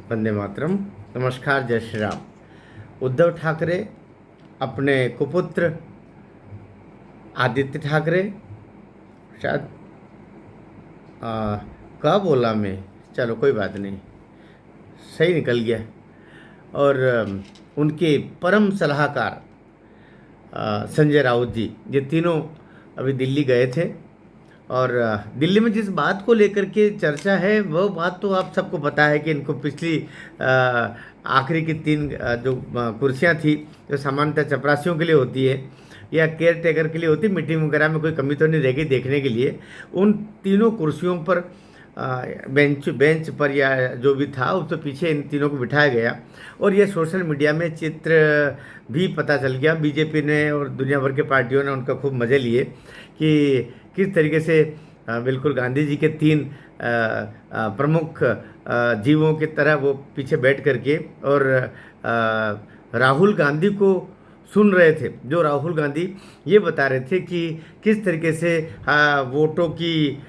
वंदे मातरम। नमस्कार, जय श्री राम। उद्धव ठाकरे अपने कुपुत्र आदित्य ठाकरे, शायद क्या बोला मैं, चलो कोई बात नहीं, सही निकल गया। और उनके परम सलाहकार संजय राउत जी, ये तीनों अभी दिल्ली गए थे। और दिल्ली में जिस बात को लेकर के चर्चा है वो बात तो आप सबको पता है कि इनको पिछली आखिरी की तीन जो कुर्सियां थी, जो सामान्यतः चपरासियों के लिए होती है या केयर टेकर के लिए होती, मीटिंग वगैरह में कोई कमी तो नहीं रहेगी देखने के लिए, उन तीनों कुर्सियों पर बेंच बेंच पर या जो भी था उसके पीछे इन तीनों को बिठाया गया। और ये सोशल मीडिया में चित्र भी पता चल गया। बीजेपी ने और दुनिया भर के पार्टियों ने उनका खूब मज़े लिए कि किस तरीके से बिल्कुल गांधी जी के तीन प्रमुख जीवों की तरह वो पीछे बैठ करके और राहुल गांधी को सुन रहे थे। जो राहुल गांधी ये बता रहे थे कि किस तरीके से वोटों की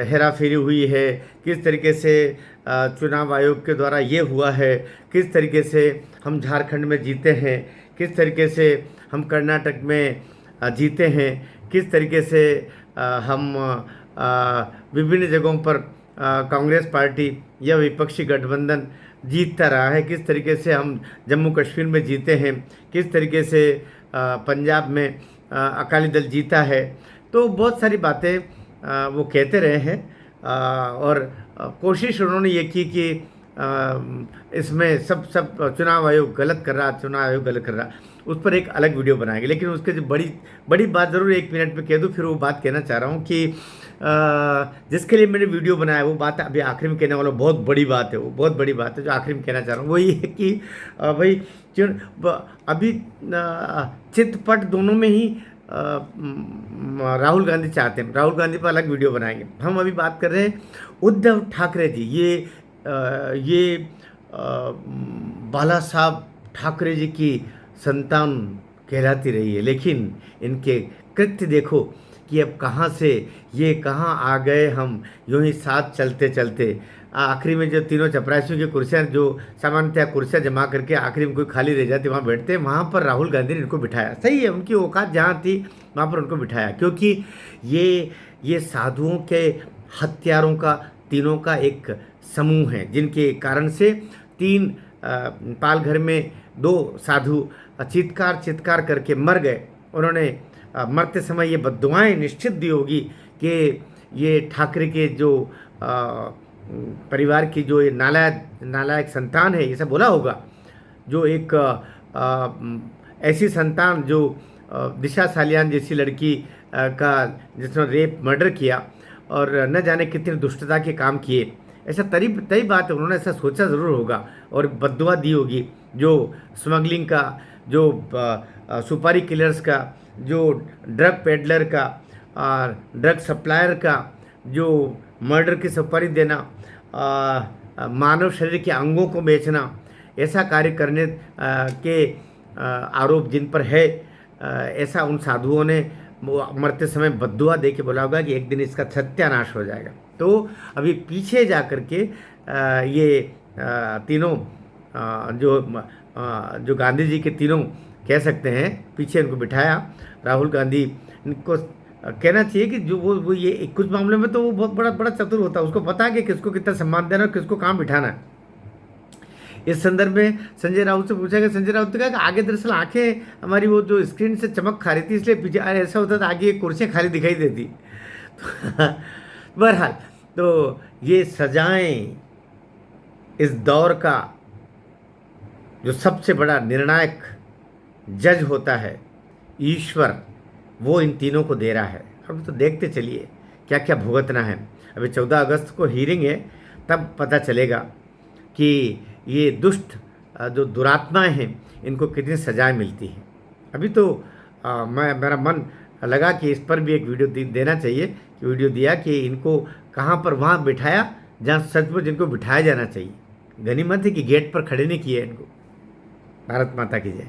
हेरा फेरी हुई है, किस तरीके से चुनाव आयोग के द्वारा ये हुआ है, किस तरीके से हम झारखंड में जीते हैं, किस तरीके से हम कर्नाटक में जीते हैं, किस तरीके से हम विभिन्न जगहों पर कांग्रेस पार्टी या विपक्षी गठबंधन जीतता रहा है, किस तरीके से हम जम्मू कश्मीर में जीते हैं, किस तरीके से पंजाब में अकाली दल जीता है। तो बहुत सारी बातें वो कहते रहे हैं। और कोशिश उन्होंने ये की कि इसमें सब चुनाव आयोग गलत कर रहा, चुनाव आयोग गलत कर रहा, उस पर एक अलग वीडियो बनाएंगे। लेकिन उसके जो बड़ी बड़ी बात ज़रूर 1 मिनट में कह दूँ, फिर वो बात कहना चाह रहा हूँ कि जिसके लिए मैंने वीडियो बनाया वो बात अभी आखिर में कहने वाला, बहुत बड़ी बात है, वो बहुत बड़ी बात है जो आखिर में कहना चाह रहा हूँ। वो ये है कि भाई अभी चितपट दोनों में ही राहुल गांधी चाहते हैं। राहुल गांधी पर अलग वीडियो बनाएंगे। हम अभी बात कर रहे हैं उद्धव ठाकरे जी। ये बाला साहब ठाकरे जी की संतान कहलाती रही है, लेकिन इनके कृत्य देखो कि अब कहाँ से ये कहाँ आ गए। हम यूं ही साथ चलते चलते आखिरी में जो तीनों चपरासियों की कुर्सियाँ, जो सामान्यतः कुर्सियाँ जमा करके आखिरी में कोई खाली रह जाती वहाँ बैठते हैं, वहाँ पर राहुल गांधी ने इनको बिठाया। सही है, उनकी औकात जहाँ थी वहाँ पर उनको बिठाया, क्योंकि ये साधुओं के हत्यारों का तीनों का एक समूह है, जिनके कारण से तीन पालघर में 2 साधु चित्कार करके मर गए। उन्होंने मरते समय ये बद्दुआएं निश्चित दी होगी कि ये ठाकरे के जो परिवार की जो ये नालायक संतान है, ये सब बोला होगा। जो एक ऐसी संतान जो दिशा सालियान जैसी लड़की का जिसने रेप मर्डर किया और न जाने कितनी दुष्टता के काम किए, ऐसा तय बात है, उन्होंने ऐसा सोचा ज़रूर होगा और बद्दुआ दी होगी। जो स्मगलिंग का, जो सुपारी किलर्स का, जो ड्रग पेडलर का, ड्रग सप्लायर का, जो मर्डर की सुपारी देना, मानव शरीर के अंगों को बेचना, ऐसा कार्य करने के आरोप जिन पर है, ऐसा उन साधुओं ने मरते समय बद्दुआ दे के बोला होगा कि एक दिन इसका सत्यानाश हो जाएगा। तो अभी पीछे जा कर के ये तीनों जो गांधी जी के तीनों कह सकते हैं, पीछे इनको बिठाया। राहुल गांधी को कहना चाहिए कि जो वो ये कुछ मामले में तो वो बहुत बड़ा चतुर होता है, उसको पता है कि किसको कितना सम्मान देना और किसको कहाँ बिठाना है। इस संदर्भ में संजय राउत से पूछा गया, संजय राउत ने कहा कि आगे दरअसल आंखें हमारी वो जो स्क्रीन से चमक खा रही थी, इसलिए पीछे ऐसा होता था आगे कुर्सियाँ खाली दिखाई देती। तो बहरहाल, तो ये सजाएं इस दौर का जो सबसे बड़ा निर्णायक जज होता है ईश्वर, वो इन तीनों को दे रहा है। अब तो देखते चलिए क्या क्या भुगतना है। अभी 14 अगस्त को हीरिंग है, तब पता चलेगा कि ये दुष्ट जो दुरात्माएं हैं इनको कितनी सजाएं मिलती हैं। अभी तो मेरा मन लगा कि इस पर भी एक वीडियो देना चाहिए, कि वीडियो दिया कि इनको कहाँ पर वहाँ बिठाया जहाँ सचमुच इनको बिठाया जाना चाहिए। गनीमत है कि गेट पर खड़े नहीं किए इनको। भारत माता की जय।